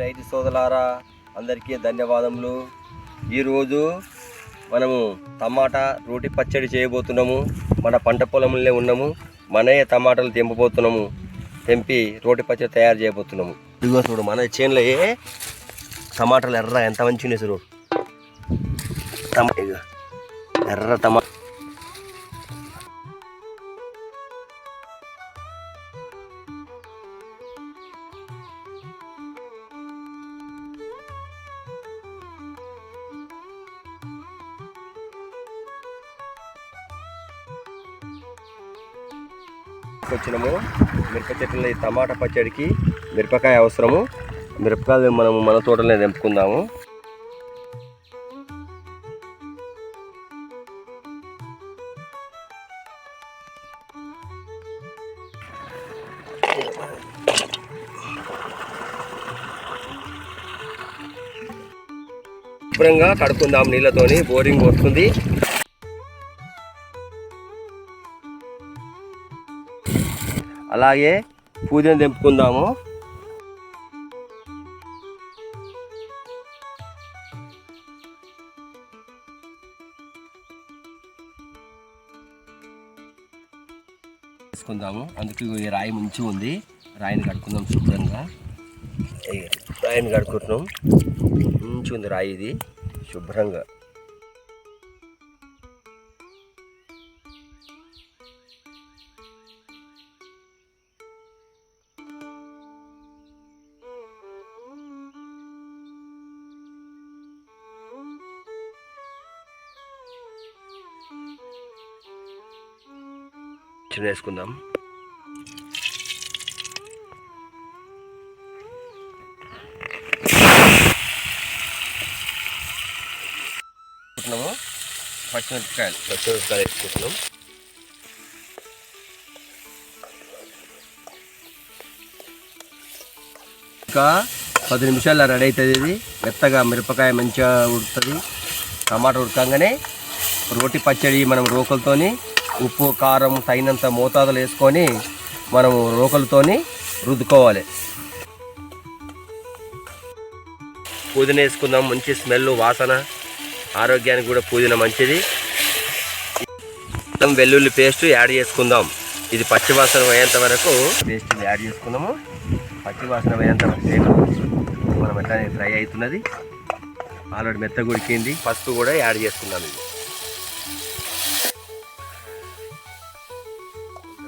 రైతు సోదరులారా అందరికీ ధన్యవాదములు. ఈరోజు మనము టమాటా రోటి పచ్చడి చేయబోతున్నాము. మన పంట పొలంలో ఉన్నాము, మనమే టమాటాలు తెంపబోతున్నాము. తెంపి రోటి పచ్చడి తయారు చేయబోతున్నాము. ఇదిగో చూడు, మన చేనులో టమాటాలు ఎర్ర ఎంత మంచిగా చూడు. ఎర్ర టమాటా వచ్చినాము. మిరప చెట్ల టమాటా పచ్చడికి మిరపకాయ అవసరము. మిరపకాయలు మనము మన తోటలోనే తెంపుకుందాము. శుభ్రంగా కడుక్కుందాం నీళ్ళతోని. బోరింగ్ వస్తుంది. అలాగే పుదీనా తెంపుకుందాము. తీసుకుందాము. అందుకు ఈ రాయి మంచిగా ఉంది. రాయిని కడుక్కుందాం శుభ్రంగా. రాయిని కడుక్కుంటున్నాం. మంచిగా ఉంది రాయి ఇది శుభ్రంగా. వేసుకుందాం. పచ్చిమిరపకాయలు వేసుకుంటున్నాం. ఇంకా 10 నిమిషాల్లో రెడీ అవుతుంది. ఇది మెత్తగా మిరపకాయ మంచిగా ఉడుకుతుంది. టమాటా ఉడకంగానే రోటి పచ్చడి మనం రోకలతోని ఉప్పు కారం తగినంత మోతాదులు వేసుకొని మనం రోకలతోని రుద్దుకోవాలి. పుదీనా వేసుకుందాం. మంచి స్మెల్ వాసన, ఆరోగ్యానికి కూడా పుదీనా మంచిది. వెల్లుల్లి పేస్ట్ యాడ్ చేసుకుందాం. ఇది పచ్చి వాసన పోయేంత వరకు పేస్ట్ యాడ్ చేసుకుందాము. పచ్చి వాసన పోయేంత వరకు మనం ఎట్లా ఫ్రై అవుతున్నది. ఆల్రెడీ మెత్తగా ఉడికింది. పసుపు కూడా యాడ్ చేసుకున్నాం. ఇది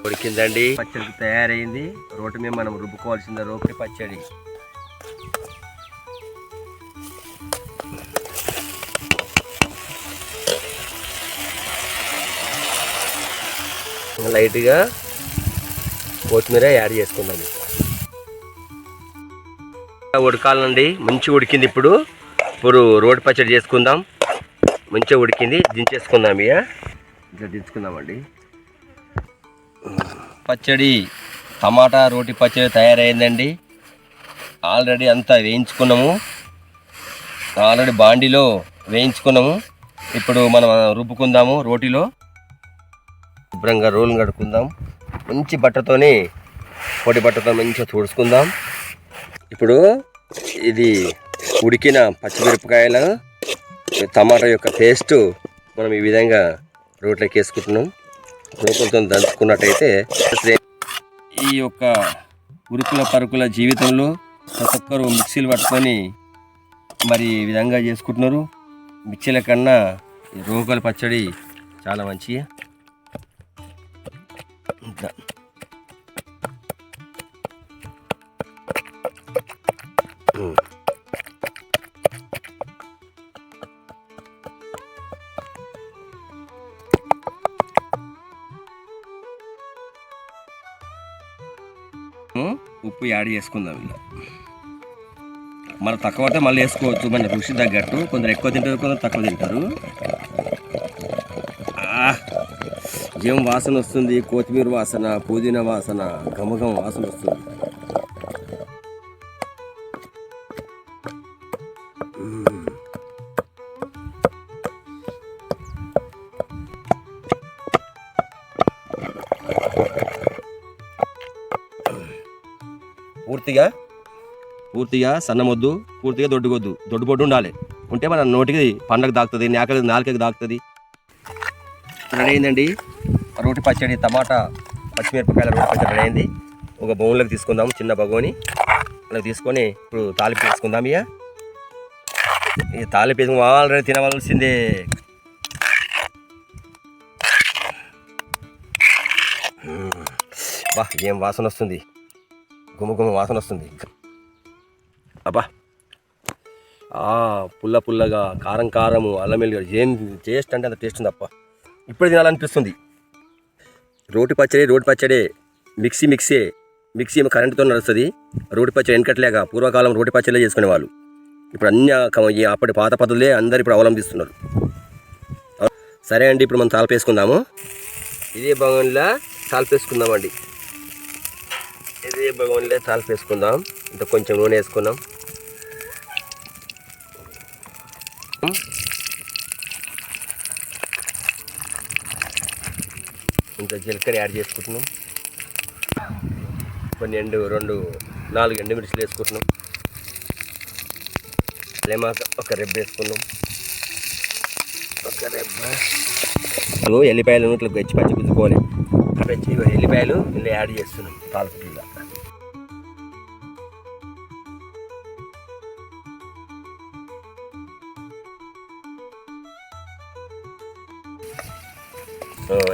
ఉడికిందండి. పచ్చడి తయారైంది. రోటి మీద మనం రుబ్బుకోవాల్సింది రోటి పచ్చడి. లైట్గా కొత్తిమీర యాడ్ చేసుకుందాం. ఉడకాలండి. మంచిగా ఉడికింది. ఇప్పుడు రోటి పచ్చడి చేసుకుందాం. మంచిగా ఉడికింది. దించేసుకుందాం. ఇట్లా దించుకుందామండి. పచ్చడి టమాటా రోటి పచ్చడి తయారైందండి. ఆల్రెడీ అంతా వేయించుకున్నాము. ఆల్రెడీ బాండీలో వేయించుకున్నాము. ఇప్పుడు మనం రుబ్బుకుందాము. రోటిలో శుభ్రంగా రోలు కడుక్కుందాం. మంచి బట్టతోని పొడి బట్టతో మంచిగా తుడుచుకుందాం. ఇప్పుడు ఇది ఉడికిన పచ్చిమిరపకాయల టమాటా యొక్క పేస్టు మనం ఈ విధంగా రోట్లోకి వేసుకుంటున్నాం. రోకలతో దంచుకున్నట్టయితే ఈ యొక్క ఉరుకుల పరుకుల జీవితంలో ప్రతి ఒక్కరు మిక్సీలు పట్టుకొని మరి ఈ విధంగా చేసుకుంటున్నారు. మిక్సీల కన్నా రోకల పచ్చడి చాలా మంచిగా. ఉప్పు యాడ్ చేసుకుందాం. ఇలా మనం తక్కువ అంటే మళ్ళీ వేసుకోవచ్చు. మన రుచి తగ్గట్టు. కొందరు ఎక్కువ తింటారు, కొందరు తక్కువ తింటారు. ఏం వాసన వస్తుంది. కొత్తిమీర వాసన, పుదీనా వాసన, ఘమఘమ వాసన వస్తుంది. పూర్తిగా పూర్తిగా సన్నమొద్దు, పూర్తిగా దొడ్డుగొద్దు, దొడ్డుబొడ్డు ఉండాలి. ఉంటే మన నోటికి పండ్లకు దాకుతుంది, నాలుకకి దాకుతుంది. రెడీ అయిందండి రోటి పచ్చడి, టమాటా పచ్చిమిరపకాయల రోటి పచ్చడి రెడీ అయింది. ఒక బౌన్లోకి తీసుకుందాం, చిన్న బగోని అలా తీసుకొని ఇప్పుడు తాలింపు వేసుకుందాం. ఇక ఈ తాలింపు వేసుకుని ఆల్రెడీ తినవలసిందే. బా ఏం వాసన వస్తుంది, గుమ్మ వాసన వస్తుంది. అబ్బా పుల్ల పుల్లగా, కారం కారము, అల్లం వెల్లిగడ్డ, ఏం టేస్ట్ అంటే అంత టేస్ట్ ఉంది. అప్ప ఇప్పుడు తినాలనిపిస్తుంది. రోటి పచ్చడి మిక్సీ ఏమో కరెంటుతో నడుస్తుంది. రోటి పచ్చడి వెనకట్లేక పూర్వకాలం రోటి పచ్చడిలే చేసుకునేవాళ్ళు. ఇప్పుడు అన్ని అప్పటి పాత పద్ధతులే అందరు ఇప్పుడు అవలంబిస్తున్నారు. సరే అండి, ఇప్పుడు మనం తాలింపు వేసుకుందాము. ఇదే బగోనిలో తాలింపు వేసుకుందామండి. ఇదే బగోనిలో తాలింపు వేసుకుందాం. ఇంత కొంచెం నూనె వేసుకుందాం. ఇంత జీలకర్ర యాడ్ చేసుకుంటున్నాం. కొన్ని 4 ఎండుమిర్చిలు వేసుకుంటున్నాం. లేమాక ఒక రెబ్బ వేసుకున్నాం. ఒక రెబ్బ ఎల్లిపాయలు ఇట్లా పచ్చి గుద్దుకోవాలి. ఎల్లిపాయలు ఇలా యాడ్ చేస్తున్నాం తాలింపులో.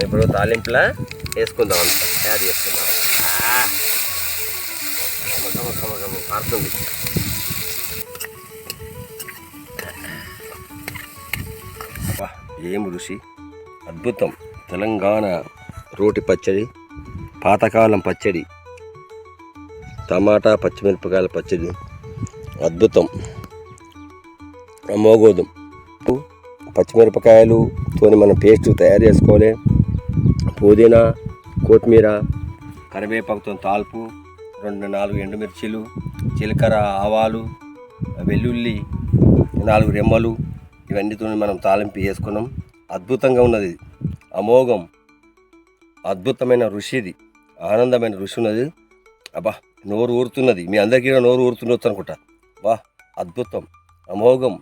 ఇప్పుడు తాలింపులా వేసుకుందాం, అంతా యాడ్ చేసుకుందాం. ఆడుతుంది. ఏం రుచి, అద్భుతం. తెలంగాణ రోటి పచ్చడి, పాతకాలం పచ్చడి, టమాటా పచ్చిమిరపకాయల పచ్చడి, అద్భుతం. అమోఘోదం. పచ్చిమిరపకాయలుతో మనం పేస్ట్ తయారు చేసుకోవాలి. పుదీనా, కొత్తిమీర, కరివేపాకుతో తాల్పు, 4 ఎండుమిర్చీలు, జీలకర్ర, ఆవాలు, వెల్లుల్లి, 4 రెమ్మలు, ఇవన్నీతో మనం తాలింపు వేసుకున్నాం. అద్భుతంగా ఉన్నది, అమోఘం, అద్భుతమైన రుచి. ఇది ఆనందమైన రుచి ఉన్నది. అబ్బా నోరు ఊరుతున్నది. మీ అందరికీ నోరు ఊరుతుండొచ్చు అనుకుంటా. వా అద్భుతం, అమోఘం.